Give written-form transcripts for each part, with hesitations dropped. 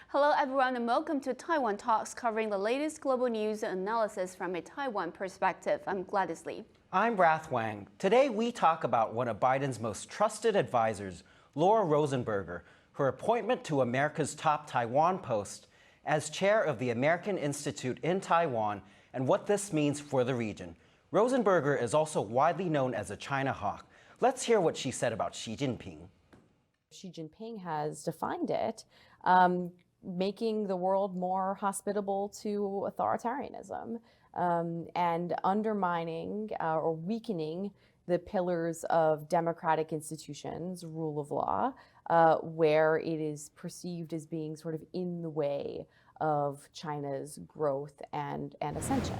Hello everyone and welcome to Taiwan Talks, covering the latest global news and analysis from a Taiwan perspective. I'm Gladys. I'm Rath Wang. Today we talk about one of Biden's most trusted advisors, Laura Rosenberger, her appointment to America's top Taiwan post as chair of the American Institute in Taiwan and what this means for the region. Rosenberger is also widely known as a China hawk. Let's hear what she said about Xi Jinping. Xi Jinping has defined it, making the world more hospitable to authoritarianism and undermining or weakening the pillars of democratic institutions, rule of law, where it is perceived as being sort of in the way of China's growth and ascension.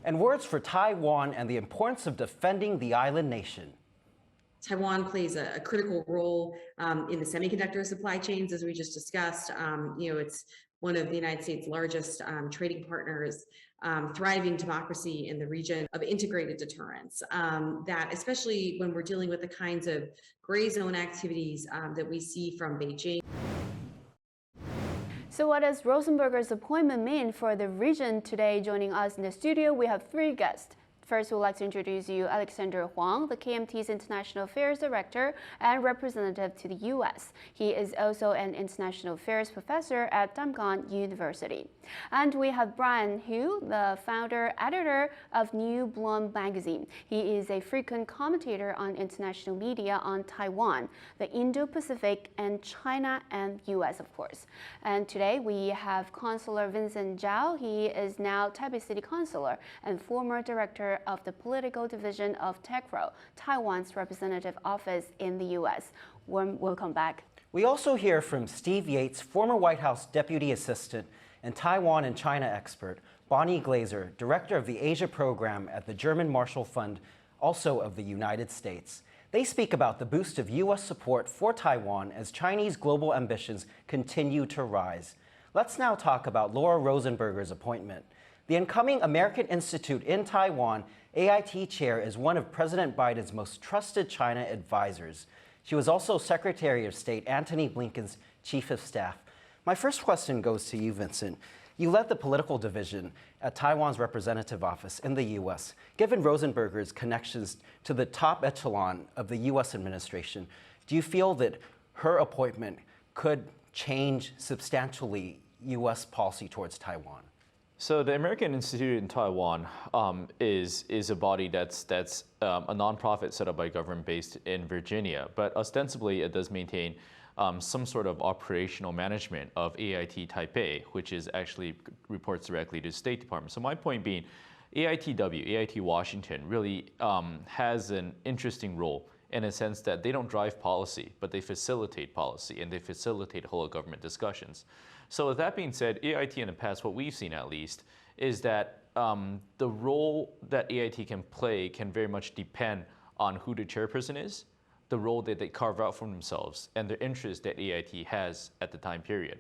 And words for Taiwan and the importance of defending the island nation. Taiwan plays a critical role in the semiconductor supply chains, as we just discussed. It's one of the United States' largest trading partners, thriving democracy in the region of integrated deterrence. That, especially when we're dealing with the kinds of gray zone activities that we see from Beijing. So what does Rosenberger's appointment mean for the region? Today, joining us in the studio, we have three guests. First, we'd like to introduce you Alexander Huang, the KMT's International Affairs Director and representative to the U.S. He is also an International Affairs professor at Taipei University. And we have Brian Hu, the founder, editor of New Bloom magazine. He is a frequent commentator on international media on Taiwan, the Indo-Pacific, and China and U.S., of course. And today we have Councilor Vincent Chao. He is now Taipei City Councilor and former director of the political division of TECRO, Taiwan's representative office in the U.S. Warm welcome back. We also hear from Steve Yates, former White House deputy assistant and Taiwan and China expert, Bonnie Glaser, director of the Asia program at the German Marshall Fund, also of the United States. They speak about the boost of U.S. support for Taiwan as Chinese global ambitions continue to rise. Let's now talk about Laura Rosenberger's appointment. The incoming American Institute in Taiwan AIT chair is one of President Biden's most trusted China advisors. She was also Secretary of State Antony Blinken's chief of staff. My first question goes to you, Vincent. You led the political division at Taiwan's representative office in the U.S. Given Rosenberger's connections to the top echelon of the U.S. administration, do you feel that her appointment could change substantially U.S. policy towards Taiwan? So the American Institute in Taiwan is a body that's a nonprofit set up by government based in Virginia, but ostensibly it does maintain some sort of operational management of AIT Taipei, which is actually reports directly to the State Department. So my point being, AIT Washington really has an interesting role in a sense that they don't drive policy, but they facilitate policy and they facilitate whole of government discussions. So with that being said, AIT in the past, what we've seen at least, is that the role that AIT can play can very much depend on who the chairperson is, the role that they carve out for themselves, and the interest that AIT has at the time period.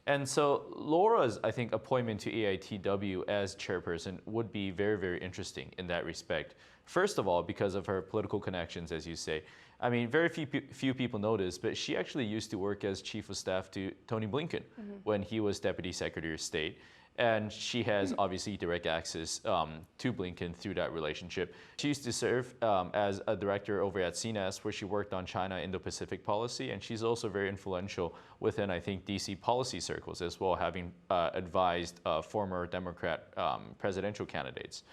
And so Laura's, I think, appointment to AITW as chairperson would be very, very interesting in that respect. First of all, because of her political connections, as you say. I mean, very few people know this, but she actually used to work as chief of staff to Tony Blinken when he was Deputy Secretary of State. And she has obviously direct access to Blinken through that relationship. She used to serve as a director over at CNES, where she worked on China Indo-Pacific policy, and she's also very influential within, I think, DC policy circles as well, having advised former Democrat presidential candidates.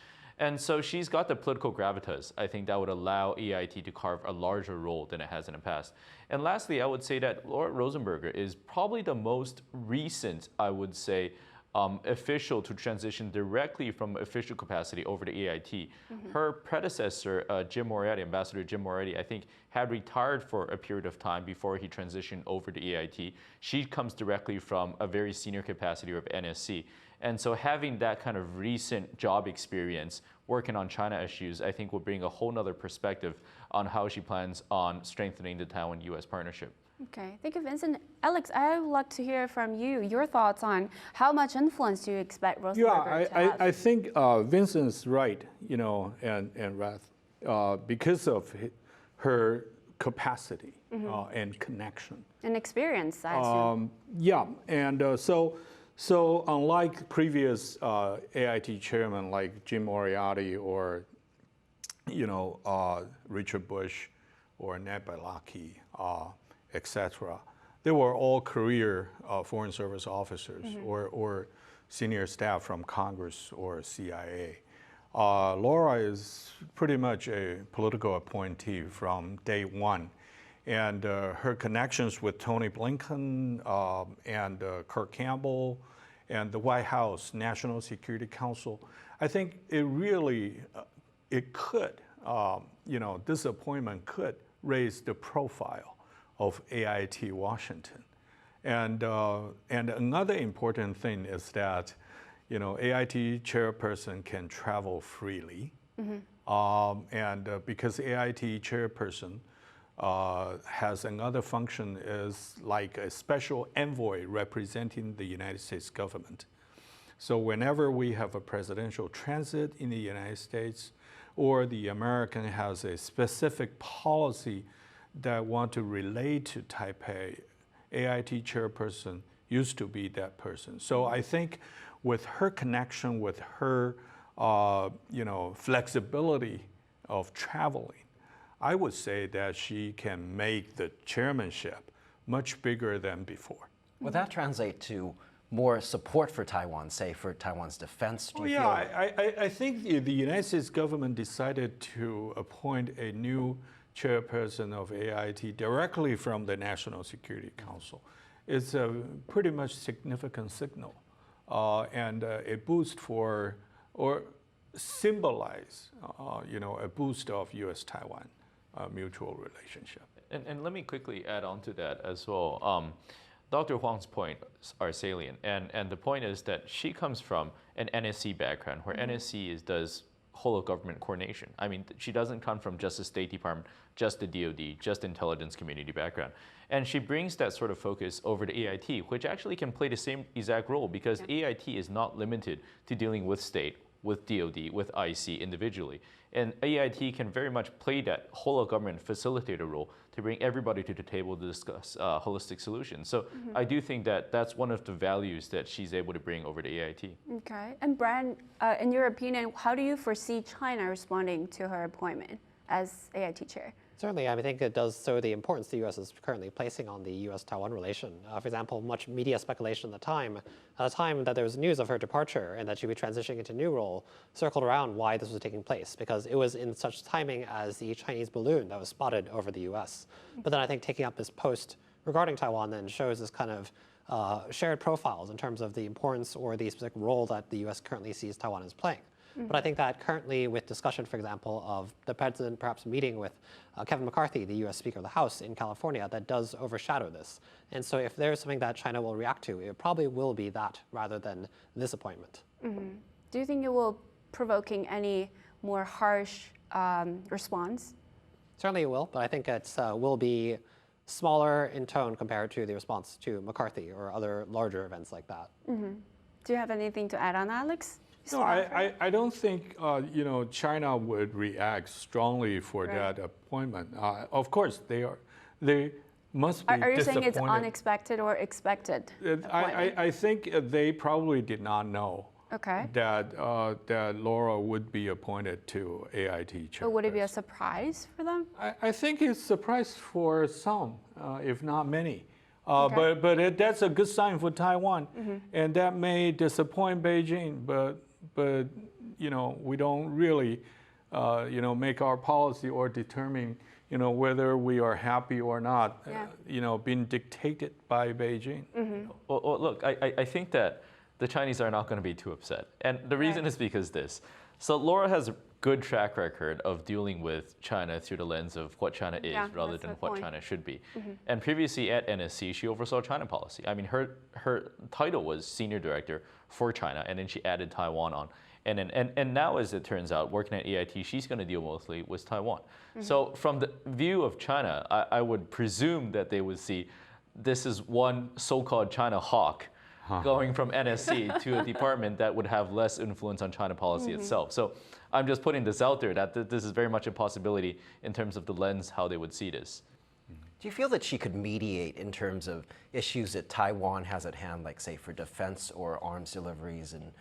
And so she's got the political gravitas, I think, that would allow AIT to carve a larger role than it has in the past. And lastly, I would say that Laura Rosenberger is probably the most recent, I would say, official to transition directly from official capacity over to AIT. Her predecessor, Ambassador Jim Moretti, I think, had retired for a period of time before he transitioned over to AIT. She comes directly from a very senior capacity of NSC. And so having that kind of recent job experience working on China issues, I think will bring a whole nother perspective on how she plans on strengthening the Taiwan-U.S. partnership. Okay, thank you, Vincent. Alex, I would like to hear from you, your thoughts on how much influence do you expect Rosenberger to have? I think Vincent's right, and Rath, because of her capacity and connection. An experience, I assume. Yeah, and so unlike previous AIT chairmen like Jim Moriarty or Richard Bush or Ned Belaki, etc., they were all career Foreign Service officers or senior staff from Congress or CIA. Laura is pretty much a political appointee from day one. And her connections with Tony Blinken and Kirk Campbell and the White House National Security Council, I think it really, it could, this appointment could raise the profile of AIT Washington. And another important thing is that, AIT chairperson can travel freely. Because AIT chairperson has another function is like a special envoy representing the United States government. So whenever we have a presidential transit in the United States, or the American has a specific policy that want to relate to Taipei, AIT chairperson used to be that person. So I think with her connection, with her flexibility of traveling, I would say that she can make the chairmanship much bigger than before. Would that translate to more support for Taiwan, say for Taiwan's defense? Do you feel? I think the United States government decided to appoint a new chairperson of AIT directly from the National Security Council. It's a pretty much significant signal and a boost for, or symbolize, a boost of U.S.-Taiwan mutual relationship. And let me quickly add on to that as well. Dr. Huang's points are salient, and the point is that she comes from an NSC background, where NSC does whole of government coordination. I mean, she doesn't come from just the State Department, just the DoD, just intelligence community background. And she brings that sort of focus over to AIT, which actually can play the same exact role, because AIT is not limited to dealing with state, with DoD, with IC individually. And AIT can very much play that whole of government facilitator role to bring everybody to the table to discuss holistic solutions. So I do think that that's one of the values that she's able to bring over to AIT. Okay. And Brian, in your opinion, how do you foresee China responding to her appointment as AIT chair? Certainly, I think it does show the importance the U.S. is currently placing on the U.S.-Taiwan relation. For example, much media speculation at the time that there was news of her departure and that she would be transitioning into a new role, circled around why this was taking place, because it was in such timing as the Chinese balloon that was spotted over the U.S. But then I think taking up this post regarding Taiwan then shows this kind of shared profiles in terms of the importance or the specific role that the U.S. currently sees Taiwan as playing. But I think that currently with discussion, for example, of the president perhaps meeting with Kevin McCarthy, the U.S. Speaker of the House in California, that does overshadow this. And so if there's something that China will react to, it probably will be that rather than this appointment. Do you think it will provoking any more harsh response? Certainly it will, but I think it will be smaller in tone compared to the response to McCarthy or other larger events like that. Do you have anything to add on, Alex? No, I don't think China would react strongly for that appointment. Of course, they must be disappointed. Are you saying it's unexpected or expected? I think they probably did not know that Laura would be appointed to AIT chairperson. But would it be a surprise for them? I think it's a surprise for some, if not many. But that's a good sign for Taiwan, and that may disappoint Beijing. But we don't really make our policy or determine whether we are happy or not being dictated by Beijing. Well, look, I think that the Chinese are not going to be too upset, and the reason is because this. So Laura has a good track record of dealing with China through the lens of what China is rather than what China should be. And previously at NSC, she oversaw China policy. I mean, her title was Senior Director for China, and then she added Taiwan on. And now, as it turns out, working at AIT, she's going to deal mostly with Taiwan. So from the view of China, I would presume that they would see this is one so-called China hawk going from NSC to a department that would have less influence on China policy itself. So I'm just putting this out there that this is very much a possibility in terms of the lens how they would see this. Do you feel that she could mediate in terms of issues that Taiwan has at hand, like say for defense or arms deliveries? And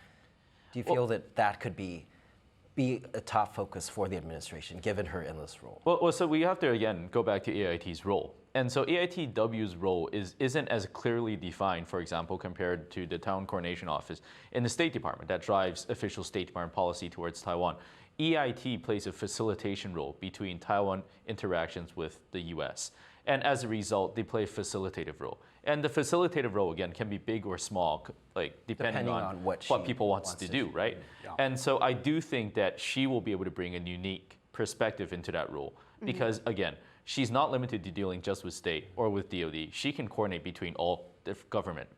do you feel that that could be a top focus for the administration, given her endless role? Well, so we have to, again, go back to AIT's role. And so AITW's role isn't as clearly defined, for example, compared to the Taiwan Coordination Office in the State Department that drives official State Department policy towards Taiwan. EIT plays a facilitation role between Taiwan interactions with the U.S. And as a result, they play a facilitative role. And the facilitative role, again, can be big or small, like depending on what people wants to do, right? Yeah. And so I do think that she will be able to bring a unique perspective into that role. Because again, she's not limited to dealing just with state or with DOD. She can coordinate between all the government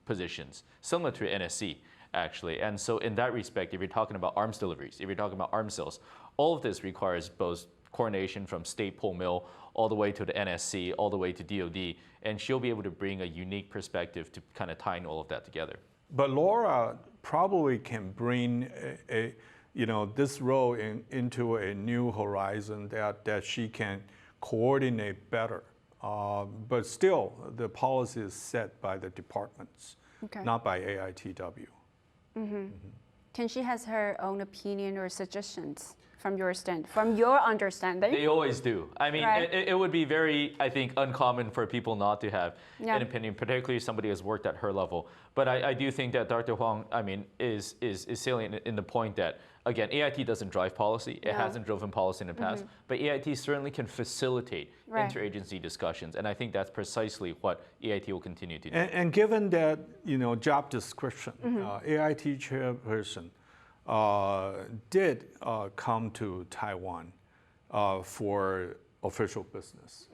positions, similar to NSC, actually. And so in that respect, if you're talking about arms deliveries, if you're talking about arms sales, all of this requires both coordination from state pull mill all the way to the NSC, all the way to DOD, and she'll be able to bring a unique perspective to kind of tying all of that together. But Laura probably can bring this role into a new horizon that she can coordinate better. But still, the policy is set by the departments, not by AITW. Can she has her own opinion or suggestions from your understanding? They always do. I mean, Right. it would be very, I think, uncommon for people not to have an opinion, particularly somebody who's worked at her level. But I do think that Dr. Huang, I mean, is salient in the point that, again, AIT doesn't drive policy. It hasn't driven policy in the past. But AIT certainly can facilitate interagency discussions. And I think that's precisely what AIT will continue to do. And given that, job description, AIT chairperson did come to Taiwan for official business.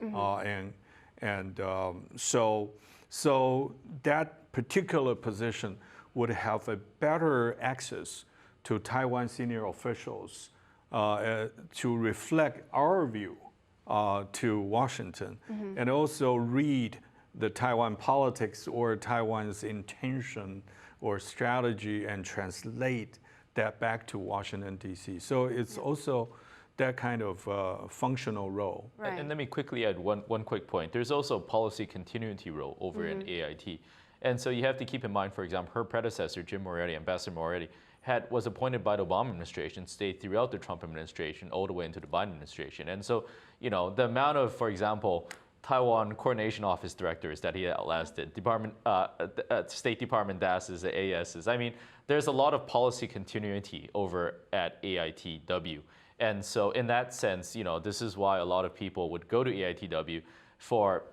So that particular position would have a better access to Taiwan senior officials to reflect our view to Washington and also read the Taiwan politics or Taiwan's intention or strategy and translate that back to Washington, D.C. So it's also that kind of functional role. Right. And let me quickly add one quick point. There's also a policy continuity role over in AIT. And so you have to keep in mind, for example, her predecessor, Jim Moretti, Ambassador Moretti, was appointed by the Obama administration, stayed throughout the Trump administration, all the way into the Biden administration. And so, the amount of, for example, Taiwan Coordination Office directors that he outlasted, State Department DASs, ASs. I mean, there's a lot of policy continuity over at AITW. And so in that sense, this is why a lot of people would go to AITW for,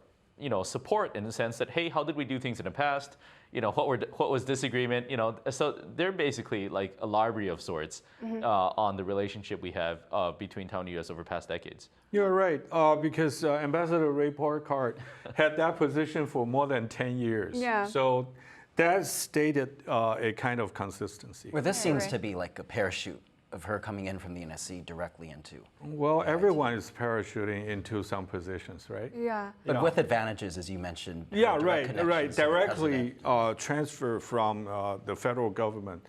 support in the sense that, hey, how did we do things in the past? What was disagreement? So they're basically like a library of sorts on the relationship we have between Taiwan-U.S. over past decades. You're right, because Ambassador Ray Porcart had that position for more than 10 years. Yeah. So that stated a kind of consistency. Well, this seems to be like a parachute of her coming in from the NSC directly into. Well, everyone is parachuting into some positions, right? Yeah. But with advantages, as you mentioned. Yeah, direct right. connections to the Directly president. transfer from the federal government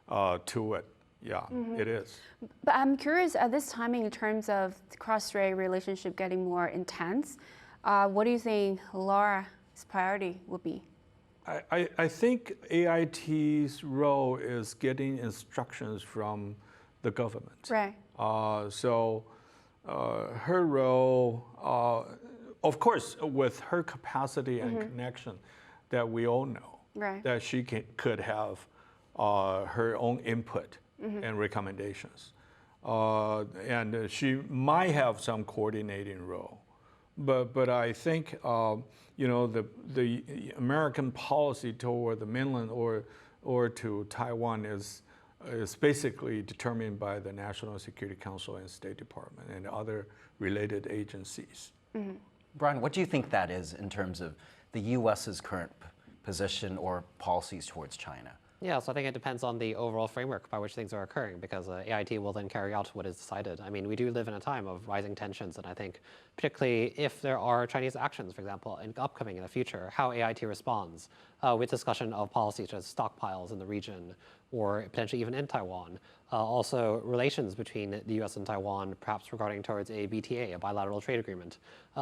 to it. Yeah, it is. But I'm curious, at this timing, in terms of the cross-strait relationship getting more intense, what do you think Laura's priority would be? I think AIT's role is getting instructions from the government. Right. So her role, of course, with her capacity and connection that we all know, that she could have her own input and recommendations. And she might have some coordinating role. But I think, the American policy toward the mainland or to Taiwan is basically determined by the National Security Council and State Department and other related agencies. Brian, what do you think that is in terms of the U.S.'s current position or policies towards China? Yeah, so I think it depends on the overall framework by which things are occurring, because AIT will then carry out what is decided. I mean, we do live in a time of rising tensions, and I think particularly if there are Chinese actions, for example, upcoming in the future, how AIT responds with discussion of policies such as stockpiles in the region or potentially even in Taiwan. Also, relations between the U.S. and Taiwan, perhaps regarding towards a BTA, a bilateral trade agreement.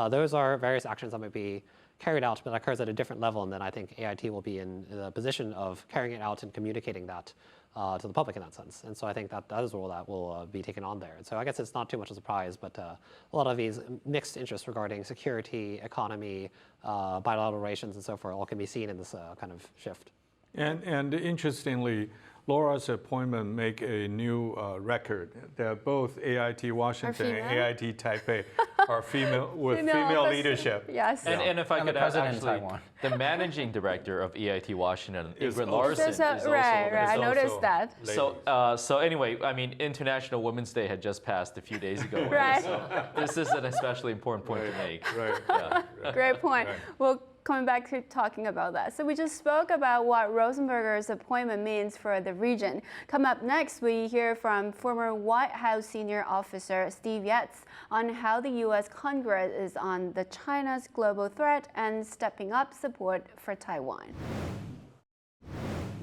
Those are various actions that might be carried out, but that occurs at a different level, and then I think AIT will be in the position of carrying it out and communicating that to the public in that sense. And so I think that that is a role that will be taken on there. And so I guess it's not too much of a surprise, but a lot of these mixed interests regarding security, economy, bilateral relations, and so forth all can be seen in this kind of shift. And interestingly, Laura's appointment make a new record that both AIT Washington and AIT Taipei are female with female leadership. Yes. And if I And the could add, president of actually, Taiwan. the managing director of EIT Washington, Is Ingrid also- Larson, is also right. I is noticed also that. lady. So anyway, I mean, International Women's Day had just passed a few days ago. Right. So this is an especially important point to make. Right. Yeah. Great point. Right. Well, coming back to talking about that. So we just spoke about what Rosenberger's appointment means for the region. Come up next, we hear from former White House senior officer Steve Yates on how the U.S. Congress is on the China's global threat and stepping up support for Taiwan.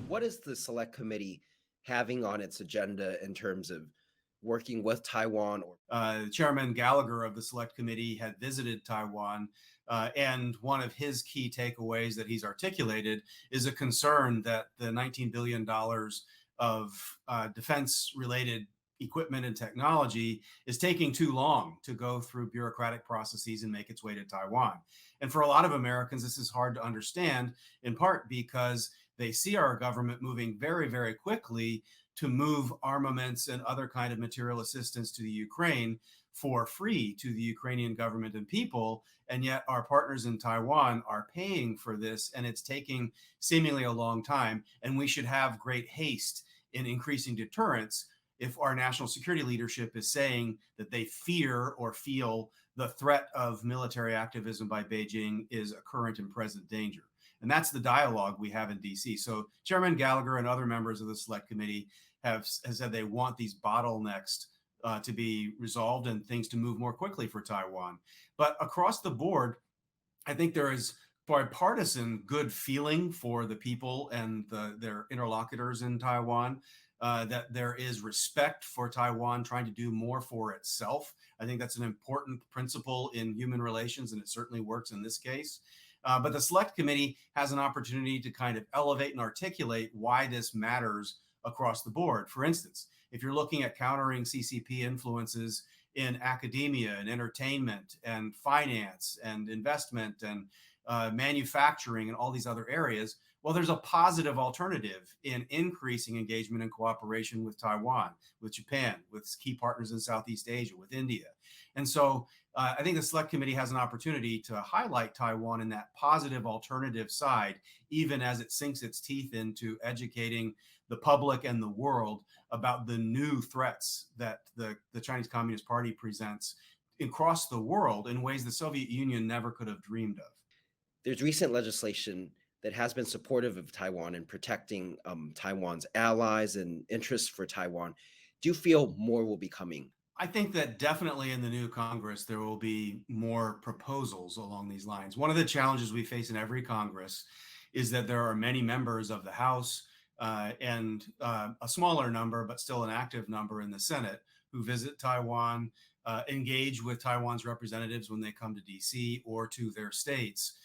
What is the Select Committee having on its agenda in terms of working with Taiwan? Chairman Gallagher of the Select Committee had visited Taiwan, and one of his key takeaways that he's articulated is a concern that the $19 billion of defense-related equipment and technology is taking too long to go through bureaucratic processes and make its way to Taiwan. And for a lot of Americans, this is hard to understand, in part because they see our government moving very, very quickly to move armaments and other kind of material assistance to the Ukraine for free to the Ukrainian government and people. And yet our partners in Taiwan are paying for this, and it's taking seemingly a long time. And we should have great haste in increasing deterrence if our national security leadership is saying that they fear or feel the threat of military activism by Beijing is a current and present danger. And that's the dialogue we have in DC. So Chairman Gallagher and other members of the Select Committee have said they want these bottlenecks to be resolved and things to move more quickly for Taiwan. But across the board, I think there is bipartisan good feeling for the people and their interlocutors in Taiwan, that there is respect for Taiwan trying to do more for itself. I think that's an important principle in human relations, and it certainly works in this case. But the Select Committee has an opportunity to kind of elevate and articulate why this matters across the board. For instance, if you're looking at countering CCP influences in academia and entertainment and finance and investment and manufacturing and all these other areas, well, there's a positive alternative in increasing engagement and cooperation with Taiwan, with Japan, with key partners in Southeast Asia, with India. And so I think the Select Committee has an opportunity to highlight Taiwan in that positive alternative side, even as it sinks its teeth into educating the public and the world about the new threats that the Chinese Communist Party presents across the world in ways the Soviet Union never could have dreamed of. There's recent legislation that has been supportive of Taiwan and protecting Taiwan's allies and interests for Taiwan. Do you feel more will be coming? I think that definitely in the new Congress, there will be more proposals along these lines. One of the challenges we face in every Congress is that there are many members of the House and a smaller number, but still an active number in the Senate, who visit Taiwan, engage with Taiwan's representatives when they come to DC or to their states.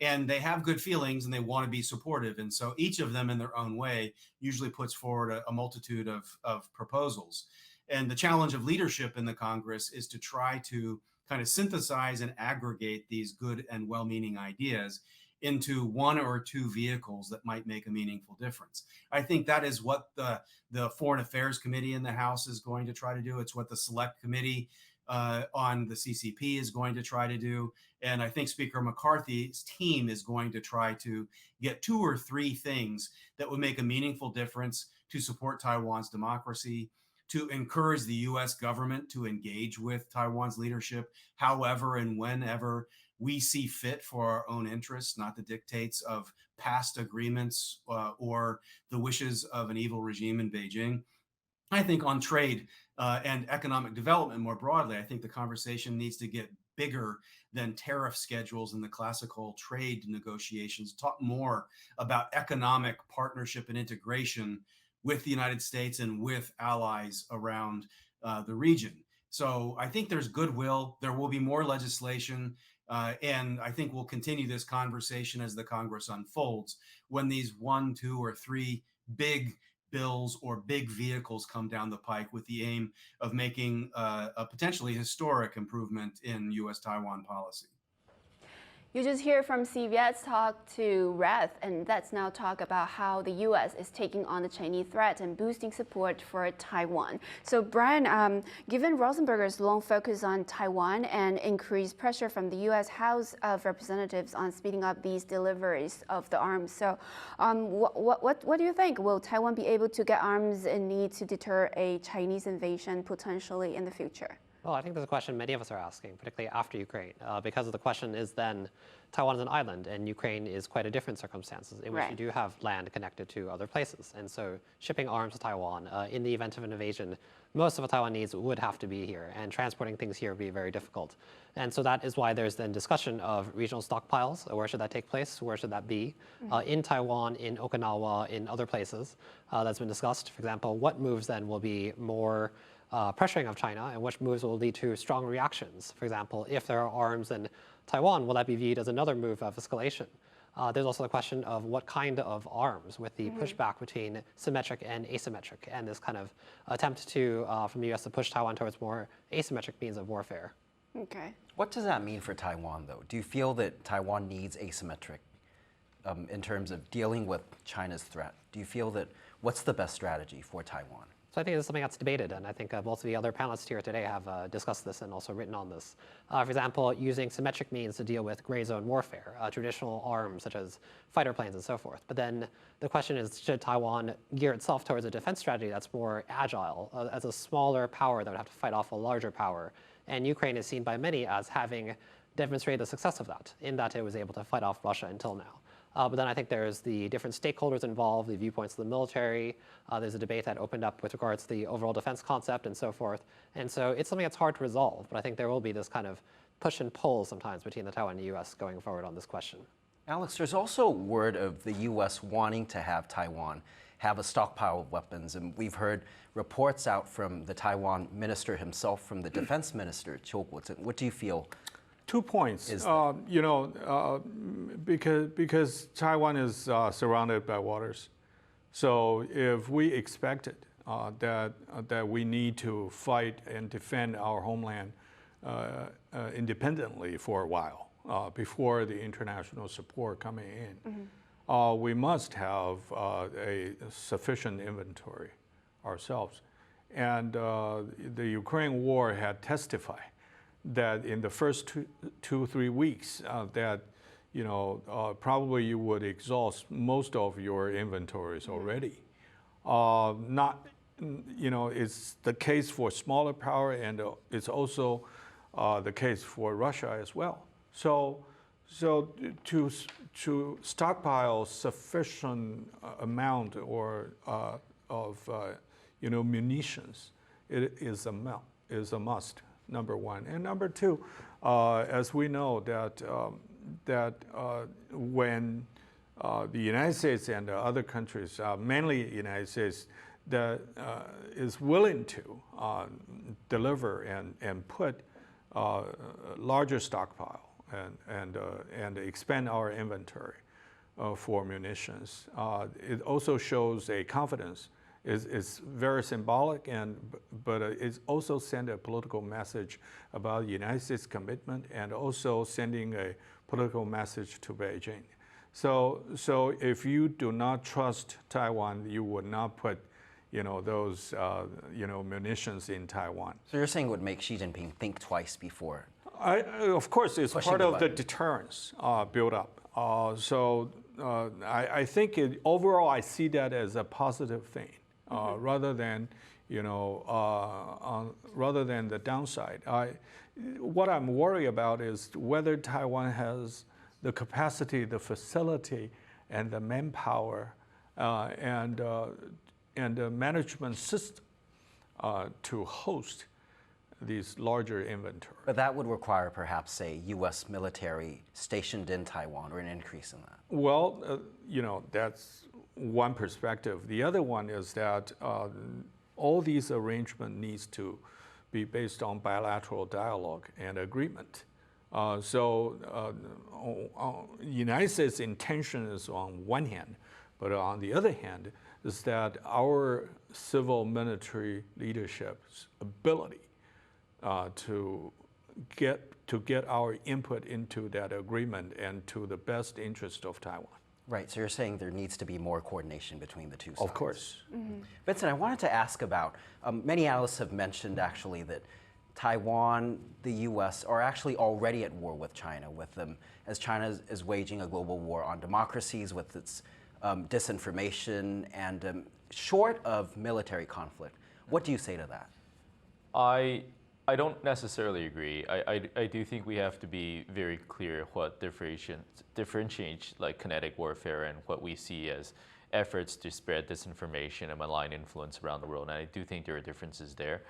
And they have good feelings and they want to be supportive. And so each of them in their own way usually puts forward a multitude of proposals. And the challenge of leadership in the Congress is to try to kind of synthesize and aggregate these good and well-meaning ideas into one or two vehicles that might make a meaningful difference. I think that is what the Foreign Affairs Committee in the House is going to try to do. It's what the Select Committee on the CCP is going to try to do. And I think Speaker McCarthy's team is going to try to get two or three things that would make a meaningful difference to support Taiwan's democracy, to encourage the U.S. government to engage with Taiwan's leadership, however and whenever we see fit for our own interests, not the dictates of past agreements or the wishes of an evil regime in Beijing. I think on trade and economic development more broadly, I think the conversation needs to get bigger than tariff schedules in the classical trade negotiations. Talk more about economic partnership and integration with the United States and with allies around the region. So I think there's goodwill. There will be more legislation. And I think we'll continue this conversation as the Congress unfolds when these 1, 2, or 3 big bills or big vehicles come down the pike with the aim of making a potentially historic improvement in U.S.-Taiwan policy. You just hear from CVS talk to Rath, and let's now talk about how the U.S. is taking on the Chinese threat and boosting support for Taiwan. So Brian, given Rosenberger's long focus on Taiwan and increased pressure from the U.S. House of Representatives on speeding up these deliveries of the arms, so what do you think? Will Taiwan be able to get arms in need to deter a Chinese invasion potentially in the future? Well, I think there's a question many of us are asking, particularly after Ukraine, because the question is then Taiwan is an island and Ukraine is quite a different circumstances in which you do have land connected to other places. And so shipping arms to Taiwan in the event of an invasion, most of what Taiwan needs would have to be here, and transporting things here would be very difficult. And so that is why there's then discussion of regional stockpiles. Where should that take place? Where should that be? In Taiwan, in Okinawa, in other places that's been discussed. For example, what moves then will be more pressuring of China, and which moves will lead to strong reactions. For example, if there are arms in Taiwan, will that be viewed as another move of escalation? There's also the question of what kind of arms, with the pushback between symmetric and asymmetric, and this kind of attempt to, from the U.S. to push Taiwan towards more asymmetric means of warfare. Okay. What does that mean for Taiwan, though? Do you feel that Taiwan needs asymmetric in terms of dealing with China's threat? Do you feel that what's the best strategy for Taiwan? So I think this is something that's debated, and I think most of the other panelists here today have discussed this and also written on this. For example, using symmetric means to deal with gray zone warfare, traditional arms such as fighter planes and so forth. But then the question is, should Taiwan gear itself towards a defense strategy that's more agile, as a smaller power that would have to fight off a larger power? And Ukraine is seen by many as having demonstrated the success of that, in that it was able to fight off Russia until now. But then I think there's the different stakeholders involved, the viewpoints of the military. There's a debate that opened up with regards to the overall defense concept and so forth. And so it's something that's hard to resolve, but I think there will be this kind of push and pull sometimes between the Taiwan and the U.S. going forward on this question. Alex, there's also word of the U.S. wanting to have Taiwan have a stockpile of weapons, and we've heard reports out from the Taiwan minister himself, from the defense minister, Chao. What do you feel? 2 points. Because Taiwan is surrounded by waters, so if we expected that we need to fight and defend our homeland independently for a while before the international support coming in, we must have a sufficient inventory ourselves. And the Ukraine war had testified that in the first 2-3 weeks, that probably you would exhaust most of your inventories already. It's the case for smaller power, and it's also the case for Russia as well. So to stockpile sufficient amount of munitions, it is a must. Number one. And number two, as we know that when the United States and other countries, mainly the United States, that is willing to deliver and put larger stockpile and expand our inventory for munitions, it also shows a confidence. It's very symbolic, but it also sends a political message about the United States commitment, and also sending a political message to Beijing. So if you do not trust Taiwan, you would not put those munitions in Taiwan. So you're saying it would make Xi Jinping think twice before? Of course, it's part of the deterrence build up. I think overall I see that as a positive thing. Rather than rather than the downside. What I'm worried about is whether Taiwan has the capacity, the facility, and the manpower and the management system to host these larger inventory. But that would require perhaps a U.S. military stationed in Taiwan or an increase in that. Well, that's one perspective. The other one is that all these arrangements needs to be based on bilateral dialogue and agreement. So the United States' intention is on one hand, but on the other hand is that our civil military leadership's ability to get our input into that agreement and to the best interest of Taiwan. Right, so you're saying there needs to be more coordination between the two sides. Of course. Vincent, I wanted to ask about, many analysts have mentioned actually that Taiwan, the U.S. are actually already at war with China, as China is waging a global war on democracies with its disinformation and short of military conflict. What do you say to that? I don't necessarily agree. I do think we have to be very clear what differentiates like kinetic warfare and what we see as efforts to spread disinformation and malign influence around the world. And I do think there are differences there.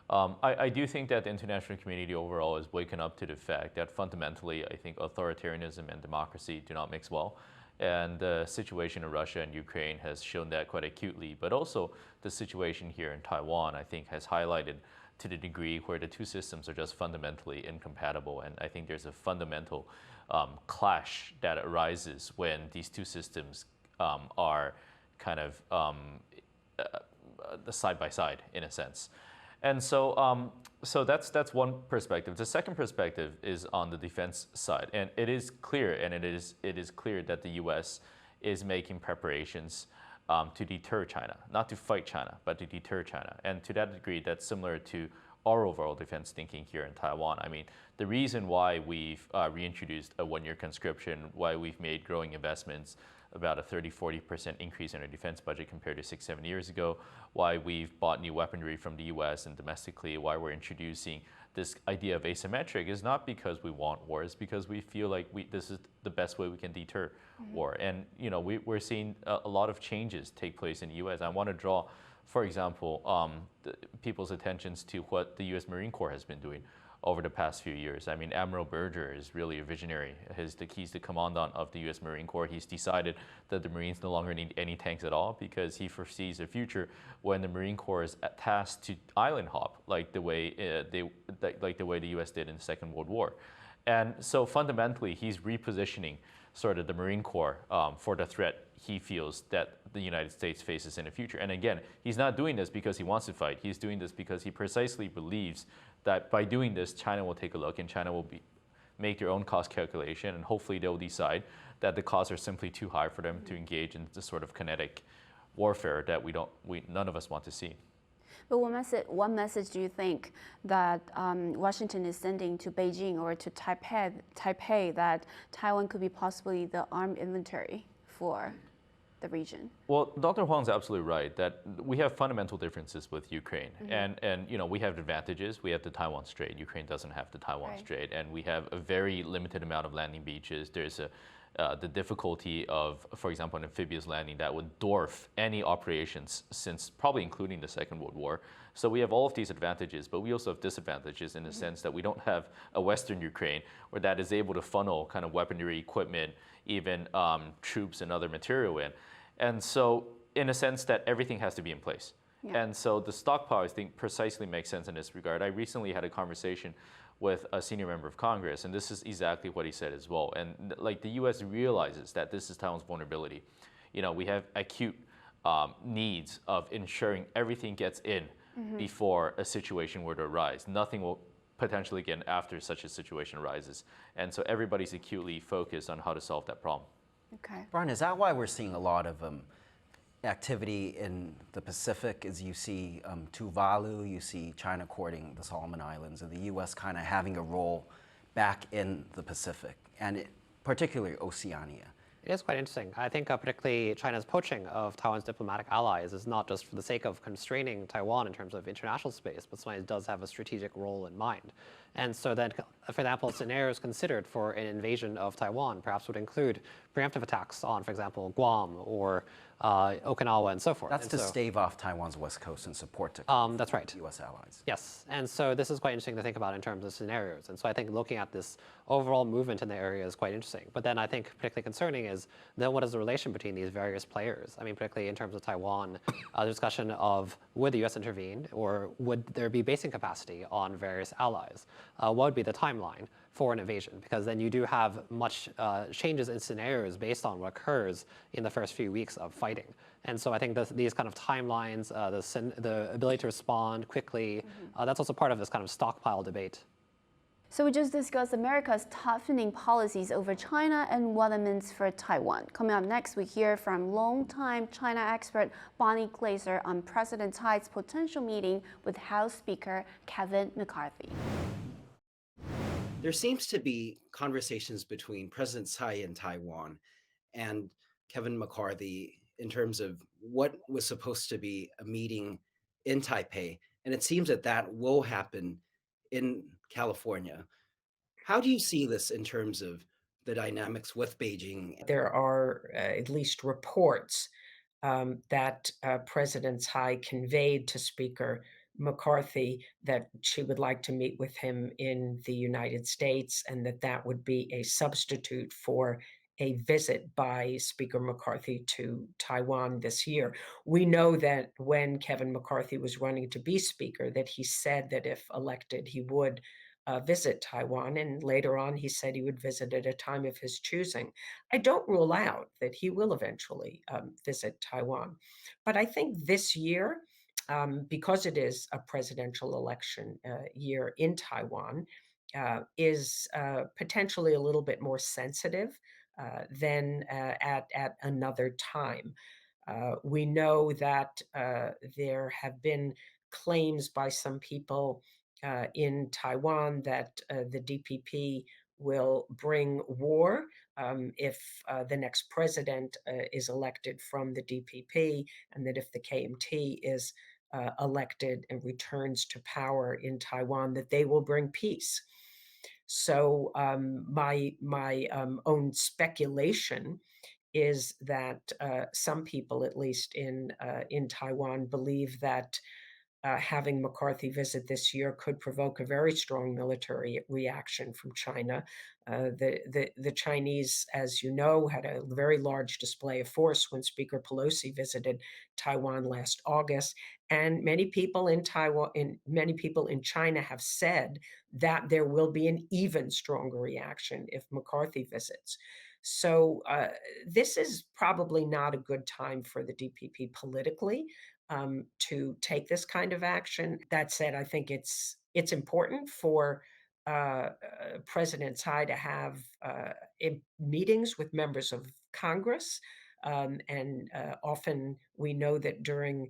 I do think that the international community overall is waking up to the fact that fundamentally, I think authoritarianism and democracy do not mix well. And the situation in Russia and Ukraine has shown that quite acutely. But also the situation here in Taiwan, I think, has highlighted to the degree where the two systems are just fundamentally incompatible. And I think there's a fundamental clash that arises when these two systems are kind of side by side, in a sense. And so, so that's one perspective. The second perspective is on the defense side, and it is clear, it is clear that the U.S. is making preparations to deter China, not to fight China, but to deter China. And to that degree, that's similar to our overall defense thinking here in Taiwan. I mean, the reason why we've reintroduced a one-year conscription, why we've made growing investments, about a 30–40% increase in our defense budget compared to 6–7 years ago, why we've bought new weaponry from the U.S. and domestically, why we're introducing this idea of asymmetric is not because we want war, it's because we feel like this is the best way we can deter war. And we're seeing a lot of changes take place in the U.S. I want to draw, for example, people's attentions to what the U.S. Marine Corps has been doing over the past few years. I mean, Admiral Berger is really a visionary. He's the commandant of the U.S. Marine Corps. He's decided that the Marines no longer need any tanks at all because he foresees a future when the Marine Corps is tasked to island hop, like the way the U.S. did in the Second World War. And so fundamentally, he's repositioning sort of the Marine Corps for the threat he feels that the United States faces in the future. And again, he's not doing this because he wants to fight. He's doing this because he precisely believes that by doing this, China will take a look and China will make their own cost calculation, and hopefully they'll decide that the costs are simply too high for them to engage in the sort of kinetic warfare that none of us want to see. But what message do you think that Washington is sending to Beijing or to Taipei that Taiwan could be possibly the armed inventory for the region? Well, Dr. Huang's absolutely right that we have fundamental differences with Ukraine, and we have advantages. We have the Taiwan Strait. Ukraine doesn't have the Taiwan Strait, and we have a very limited amount of landing beaches. There's the difficulty of, for example, an amphibious landing that would dwarf any operations since probably including the Second World War. So we have all of these advantages, but we also have disadvantages in the sense that we don't have a Western Ukraine where that is able to funnel kind of weaponry, equipment, even troops and other material in. And so in a sense that everything has to be in place. Yeah. And so the stockpile, I think, precisely makes sense in this regard. I recently had a conversation with a senior member of Congress, and this is exactly what he said as well. And like the U.S. realizes that this is Taiwan's vulnerability. We have acute needs of ensuring everything gets in before a situation were to arise. Nothing will potentially get in after such a situation arises. And so everybody's acutely focused on how to solve that problem. Okay. Brian, is that why we're seeing a lot of activity in the Pacific? As you see Tuvalu, you see China courting the Solomon Islands, and the U.S. kind of having a role back in the Pacific, and particularly Oceania. It is quite interesting. I think particularly China's poaching of Taiwan's diplomatic allies is not just for the sake of constraining Taiwan in terms of international space, but sometimes does have a strategic role in mind. And so then, for example, scenarios considered for an invasion of Taiwan perhaps would include preemptive attacks on, for example, Guam or Okinawa and so forth. That's and to so, stave off Taiwan's west coast and support to that's right. U.S. allies. Yes, and so this is quite interesting to think about in terms of scenarios. And so I think looking at this overall movement in the area is quite interesting. But then I think particularly concerning is then what is the relation between these various players? I mean, particularly in terms of Taiwan, the discussion of would the U.S. intervene or would there be basing capacity on various allies? What would be the timeline for an invasion? Because then you do have much changes in scenarios based on what occurs in the first few weeks of fighting. And so I think these kind of timelines, the ability to respond quickly, that's also part of this kind of stockpile debate. So we just discussed America's toughening policies over China and what it means for Taiwan. Coming up next, we hear from longtime China expert Bonnie Glaser on President Tsai's potential meeting with House Speaker Kevin McCarthy. There seems to be conversations between President Tsai in Taiwan and Kevin McCarthy in terms of what was supposed to be a meeting in Taipei. And it seems that that will happen in California. How do you see this in terms of the dynamics with Beijing? There are at least reports that President Tsai conveyed to Speaker McCarthy that she would like to meet with him in the United States and that that would be a substitute for a visit by Speaker McCarthy to Taiwan this year. We know that when Kevin McCarthy was running to be Speaker, that he said that if elected, he would visit Taiwan, and later on he said he would visit at a time of his choosing. I don't rule out that he will eventually visit Taiwan, but I think this year, because it is a presidential election year in Taiwan, is potentially a little bit more sensitive than at another time. We know that there have been claims by some people in Taiwan that the DPP will bring war if the next president is elected from the DPP, and that if the KMT is elected and returns to power in Taiwan, that they will bring peace. So my own speculation is that some people, at least in Taiwan, believe that having McCarthy visit this year could provoke a very strong military reaction from China. The Chinese, as you know, had a very large display of force when Speaker Pelosi visited Taiwan last August, and many people in China have said that there will be an even stronger reaction if McCarthy visits. So this is probably not a good time for the DPP politically to take this kind of action. That said, I think it's important for President Tsai to have meetings with members of Congress, and often we know that during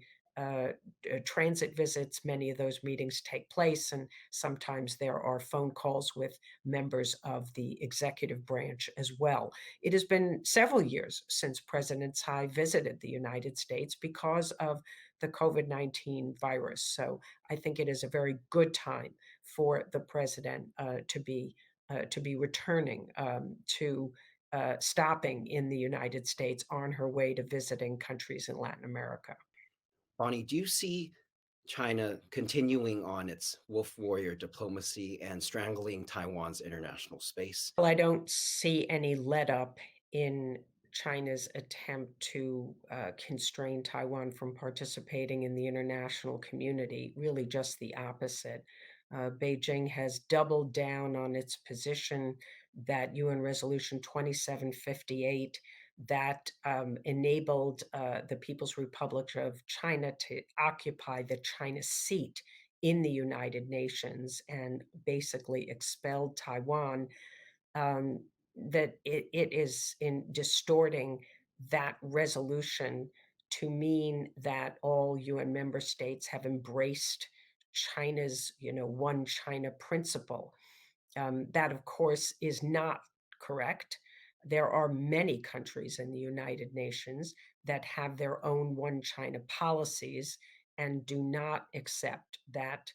transit visits, many of those meetings take place, and sometimes there are phone calls with members of the executive branch as well. It has been several years since President Tsai visited the United States because of the COVID-19 virus. So I think it is a very good time for the president to be returning to stopping in the United States on her way to visiting countries in Latin America. Bonnie, do you see China continuing on its wolf warrior diplomacy and strangling Taiwan's international space? Well, I don't see any let up in China's attempt to constrain Taiwan from participating in the international community, really just the opposite. Beijing has doubled down on its position that UN Resolution 2758 that enabled the People's Republic of China to occupy the China seat in the United Nations and basically expelled Taiwan, that it is in distorting that resolution to mean that all UN member states have embraced China's, one China principle. That, of course, is not correct. there are many countries in the United Nations that have their own one China policies and do not accept that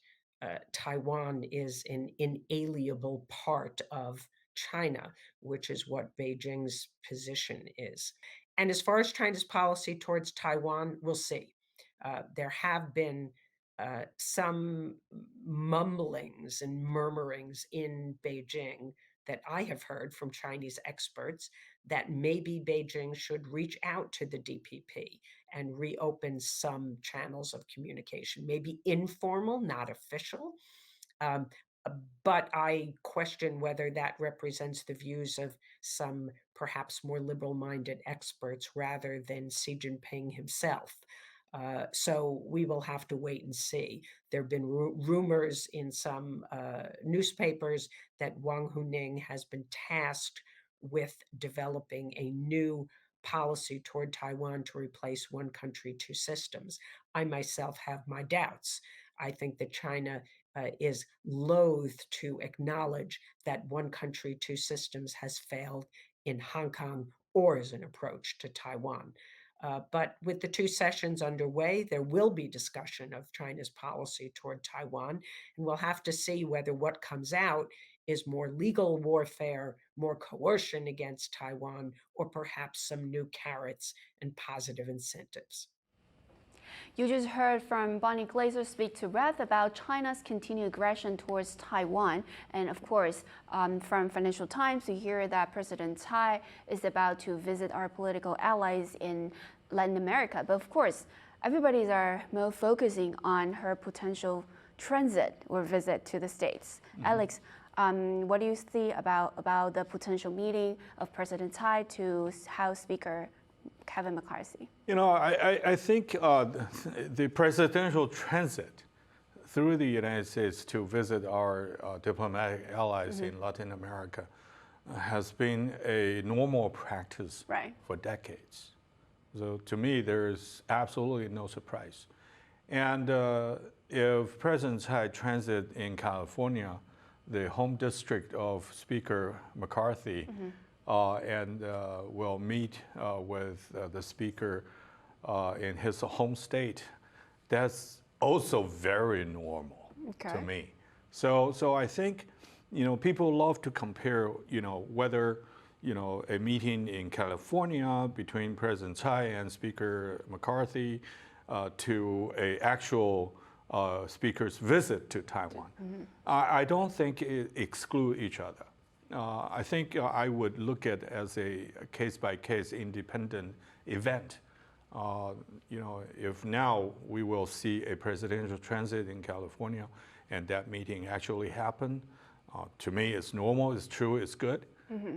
Taiwan is an inalienable part of China, which is what Beijing's position is. And as far as China's policy towards Taiwan, we'll see. There have been some mumblings and murmurings in Beijing that I have heard from Chinese experts that maybe Beijing should reach out to the DPP and reopen some channels of communication, maybe informal, not official. Um, but I question whether that represents the views of some perhaps more liberal-minded experts rather than Xi Jinping himself. So we will have to wait and see. There have been rumors in some newspapers that Wang has been tasked with developing a new policy toward Taiwan to replace one country, two systems. I myself have my doubts. I think that China is loath to acknowledge that one country, two systems has failed in Hong Kong or as an approach to Taiwan. But with the two sessions underway, there will be discussion of China's policy toward Taiwan, and we'll have to see whether what comes out is more legal warfare, more coercion against Taiwan, or perhaps some new carrots and positive incentives. You just heard from Bonnie Glaser speak to Rath about China's continued aggression towards Taiwan. And of course, from Financial Times, we hear that President Tsai is about to visit our political allies in Latin America. But of course, everybody's more focusing on her potential transit or visit to the States. Alex, what do you see about the potential meeting of President Tsai to House Speaker Kevin McCarthy? I think the presidential transit through the United States to visit our diplomatic allies in Latin America has been a normal practice for decades. So to me, there's absolutely no surprise. And if President Tsai transit in California, the home district of Speaker McCarthy, and will meet with the speaker in his home state, that's also very normal to me. So I think, people love to compare, whether, a meeting in California between President Tsai and Speaker McCarthy to an actual speaker's visit to Taiwan. I don't think it exclude each other. I think I would look at it as a case-by-case independent event. If now we will see a presidential transit in California and that meeting actually happen, to me it's normal, it's true, it's good.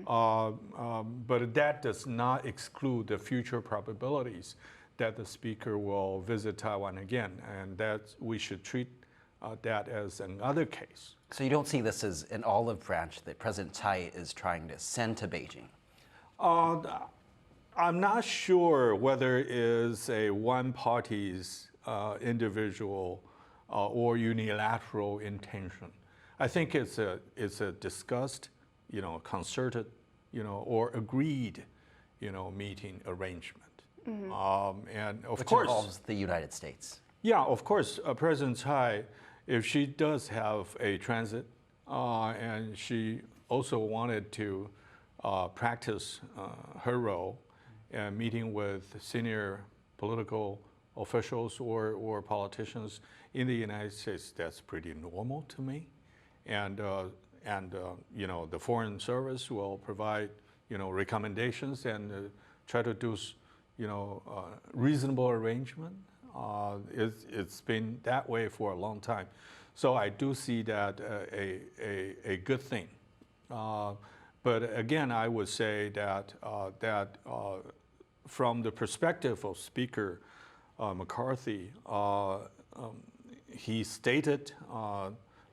But that does not exclude the future probabilities that the speaker will visit Taiwan again, and that we should treat that as another case. So you don't see this as an olive branch that President Tsai is trying to send to Beijing? I'm not sure whether it is a one party's individual or unilateral intention. I think it's a discussed, concerted, or agreed, meeting arrangement. And of Which course, involves the United States. Yeah, of course, President Tsai, if she does have a transit, and she also wanted to practice her role, meeting with senior political officials or politicians in the United States, that's pretty normal to me. And the Foreign Service will provide, recommendations and try to do, reasonable arrangement. It's been that way for a long time. So I do see that a good thing. But again, I would say that, from the perspective of Speaker McCarthy, he stated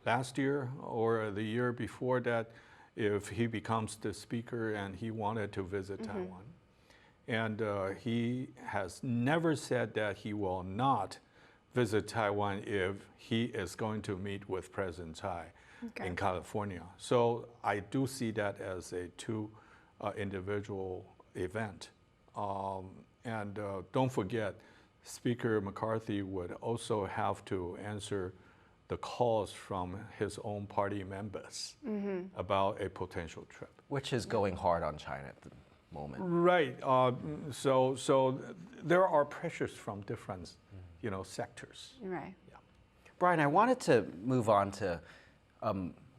last year or the year before that if he becomes the speaker and he wanted to visit Taiwan. And he has never said that he will not visit Taiwan if he is going to meet with President Tsai in California. So I do see that as a two individual event. And don't forget, Speaker McCarthy would also have to answer the calls from his own party members about a potential trip. Which is going hard on China at the moment. Right. So there are pressures from different, sectors. Right. Brian, I wanted to move on to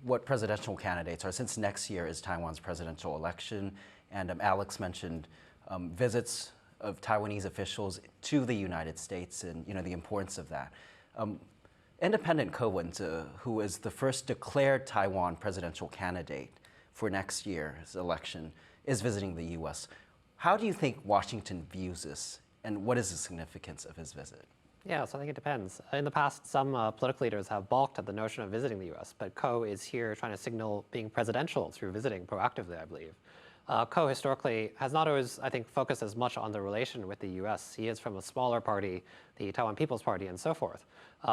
what presidential candidates are, since next year is Taiwan's presidential election, and Alex mentioned visits of Taiwanese officials to the United States and the importance of that. Independent Kuomintang, who is the first declared Taiwan presidential candidate for next year's election, is visiting the U.S. How do you think Washington views this, and what is the significance of his visit? Yeah, so I think it depends. In the past, some political leaders have balked at the notion of visiting the U.S., but Ko is here trying to signal being presidential through visiting proactively, I believe. Ko historically has not always, I think, focused as much on the relation with the U.S. He is from a smaller party, the Taiwan People's Party, and so forth.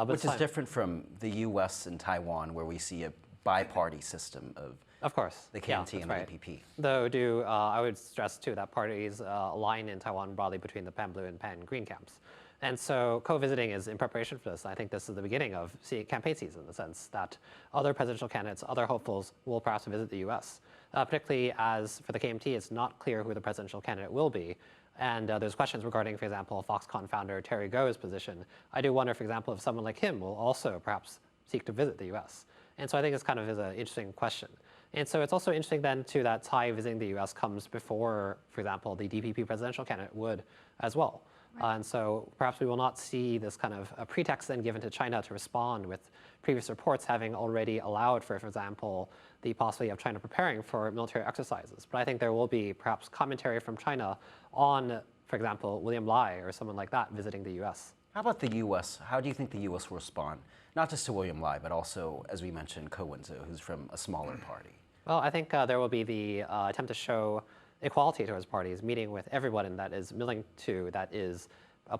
Which is different from the U.S. and Taiwan, where we see a bi-party system of course, the KMT and the APP. Though I would stress too that parties align in Taiwan broadly between the Pan Blue and Pan Green camps. And so co-visiting is in preparation for this. I think this is the beginning of campaign season in the sense that other presidential candidates, other hopefuls will perhaps visit the U.S. Particularly as for the KMT, it's not clear who the presidential candidate will be. And there's questions regarding, for example, Foxconn founder Terry Go's position. I do wonder, for example, if someone like him will also perhaps seek to visit the U.S. And so I think this kind of is an interesting question. And so it's also interesting then too that Tsai visiting the U.S. comes before, for example, the DPP presidential candidate would as well. And so perhaps we will not see this kind of a pretext then given to China to respond with previous reports having already allowed for example, the possibility of China preparing for military exercises. But I think there will be perhaps commentary from China on, for example, William Lai or someone like that visiting the U.S. How about the U.S.? How do you think the U.S. will respond, not just to William Lai, but also, as we mentioned, Kuomintang, who's from a smaller party? Well, I think there will be the attempt to show equality towards parties, meeting with everyone that is willing to, that is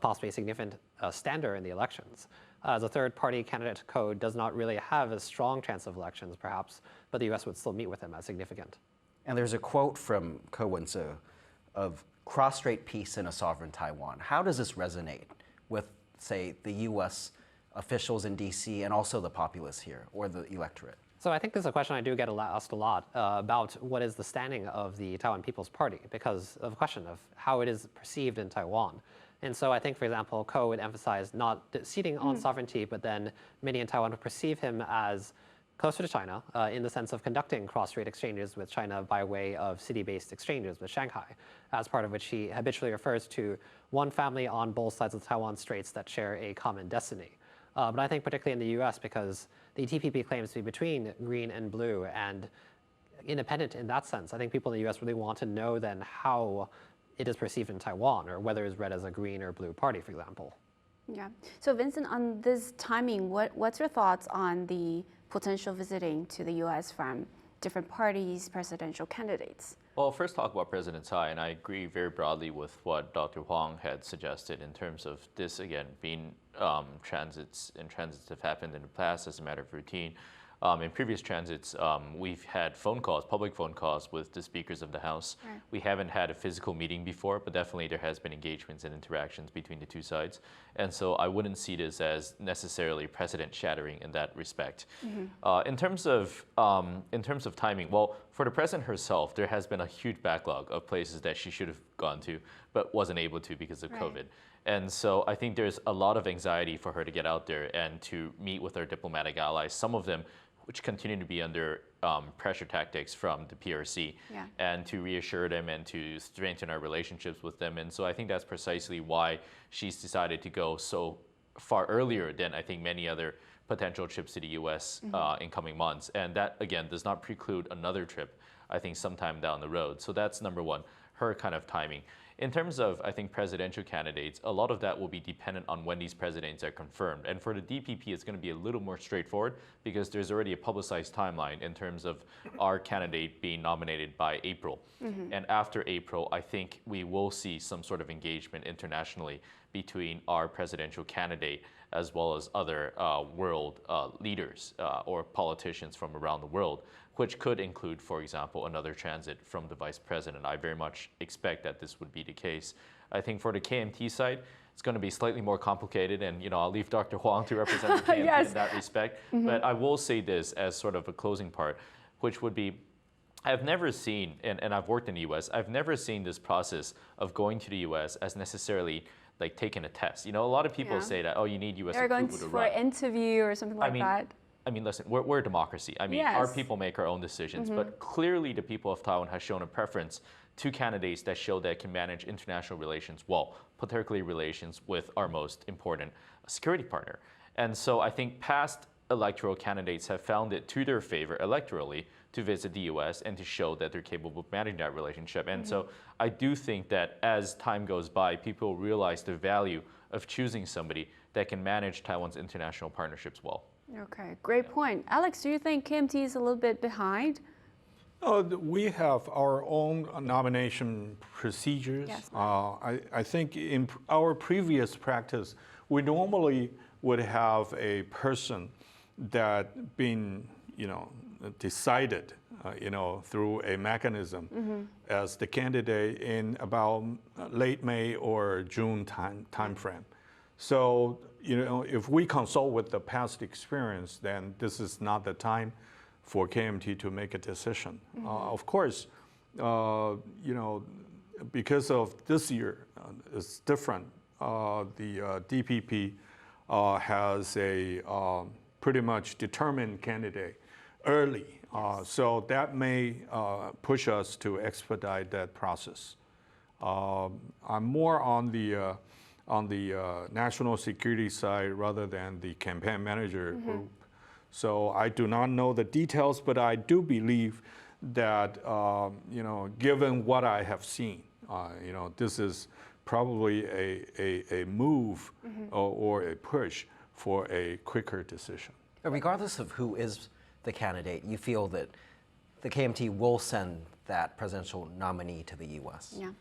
possibly a significant stander in the elections. As a third party candidate, code does not really have a strong chance of elections, perhaps, but the U.S. would still meet with him as significant. And there's a quote from Kuomintang of cross-strait peace in a sovereign Taiwan. How does this resonate with, say, the U.S. officials in D.C. and also the populace here, or the electorate? So I think this is a question I do get asked a lot about what is the standing of the Taiwan People's Party because of the question of how it is perceived in Taiwan. And so I think, for example, Ko would emphasize not ceding on sovereignty, but then many in Taiwan would perceive him as closer to China in the sense of conducting cross-strait exchanges with China by way of city-based exchanges with Shanghai, as part of which he habitually refers to one family on both sides of the Taiwan Straits that share a common destiny. But I think particularly in the U.S., because the TPP claims to be between green and blue and independent in that sense, I think people in the U.S. really want to know then how it is perceived in Taiwan, or whether it's read as a green or blue party, for example. Yeah. So Vincent, on this timing, what's your thoughts on the potential visiting to the U.S. from different parties, presidential candidates? Well, first talk about President Tsai, and I agree very broadly with what Dr. Huang had suggested in terms of this, again, being transits have happened in the past as a matter of routine. In previous transits, we've had phone calls, public phone calls with the speakers of the House. Right. We haven't had a physical meeting before, but definitely there has been engagements and interactions between the two sides. And so I wouldn't see this as necessarily precedent shattering in that respect. Mm-hmm. In terms of timing, well, for the president herself, there has been a huge backlog of places that she should have gone to, but wasn't able to because of COVID. And so I think there's a lot of anxiety for her to get out there and to meet with her diplomatic allies, some of them which continue to be under pressure tactics from the PRC, and to reassure them and to strengthen our relationships with them. And so I think that's precisely why she's decided to go so far earlier than I think many other potential trips to the U.S. In coming months. And that, again, does not preclude another trip, I think, sometime down the road. So that's number one, her kind of timing. In terms of, I think, presidential candidates, a lot of that will be dependent on when these presidents are confirmed. And for the DPP, it's going to be a little more straightforward because there's already a publicized timeline in terms of our candidate being nominated by April. Mm-hmm. And after April, I think we will see some sort of engagement internationally between our presidential candidate as well as other world leaders or politicians from around the world which could include, for example, another transit from the vice president. I very much expect that this would be the case. I think for the KMT side, it's going to be slightly more complicated, and I'll leave Dr. Huang to represent the KMT Yes. in that respect. But I will say this as sort of a closing part, which would be, I've never seen, and I've worked in the U.S., I've never seen this process of going to the U.S. as necessarily like taking a test. A lot of people say that, oh, you need U.S. They're going approval to for run. an interview or something like that. I mean, listen, we're a democracy. I mean, our Yes. people make our own decisions, but clearly the people of Taiwan have shown a preference to candidates that show they can manage international relations well, particularly relations with our most important security partner. And so I think past electoral candidates have found it to their favor electorally to visit the U.S. and to show that they're capable of managing that relationship. And so I do think that as time goes by, people realize the value of choosing somebody that can manage Taiwan's international partnerships well. Okay, great point. Alex, do you think KMT is a little bit behind? We have our own nomination procedures. Yes. I think in our previous practice, we normally would have a person that been, decided, through a mechanism as the candidate in about late May or June time frame. So, if we consult with the past experience, then this is not the time for KMT to make a decision. Of course, because of this year, it's different. The DPP has a pretty much determined candidate early. So that may push us to expedite that process. I'm more on the national security side rather than the campaign manager group. So I do not know the details, but I do believe that, given what I have seen, this is probably a move or a push for a quicker decision. Regardless of who is the candidate, you feel that the KMT will send that presidential nominee to the U.S.? Yeah.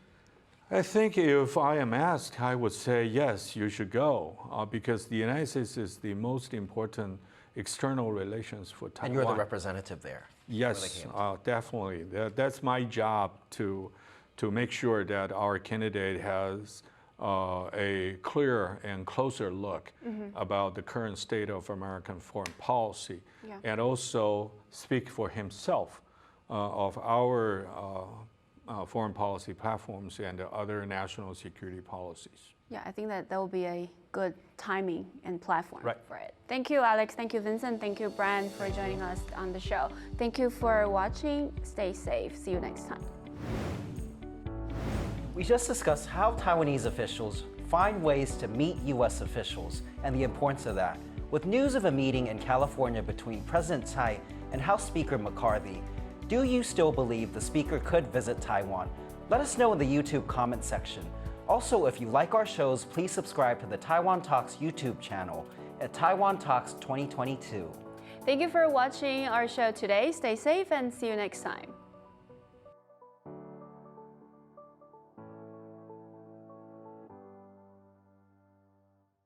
I think if I am asked, I would say yes, you should go, because the United States is the most important external relations for Taiwan. And you're the representative there. Yes, definitely. That's my job to make sure that our candidate has a clear and closer look about the current state of American foreign policy, and also speak for himself of our foreign policy platforms and other national security policies. Yeah, I think that will be a good timing and platform Right. for it. Thank you, Alex. Thank you, Vincent. Thank you, Brian, for joining us on the show. Thank you for watching. Stay safe. See you next time. We just discussed how Taiwanese officials find ways to meet U.S. officials and the importance of that. With news of a meeting in California between President Tsai and House Speaker McCarthy, do you still believe the speaker could visit Taiwan? Let us know in the YouTube comment section. Also, if you like our shows, please subscribe to the Taiwan Talks YouTube channel at Taiwan Talks 2022. Thank you for watching our show today. Stay safe and see you next time.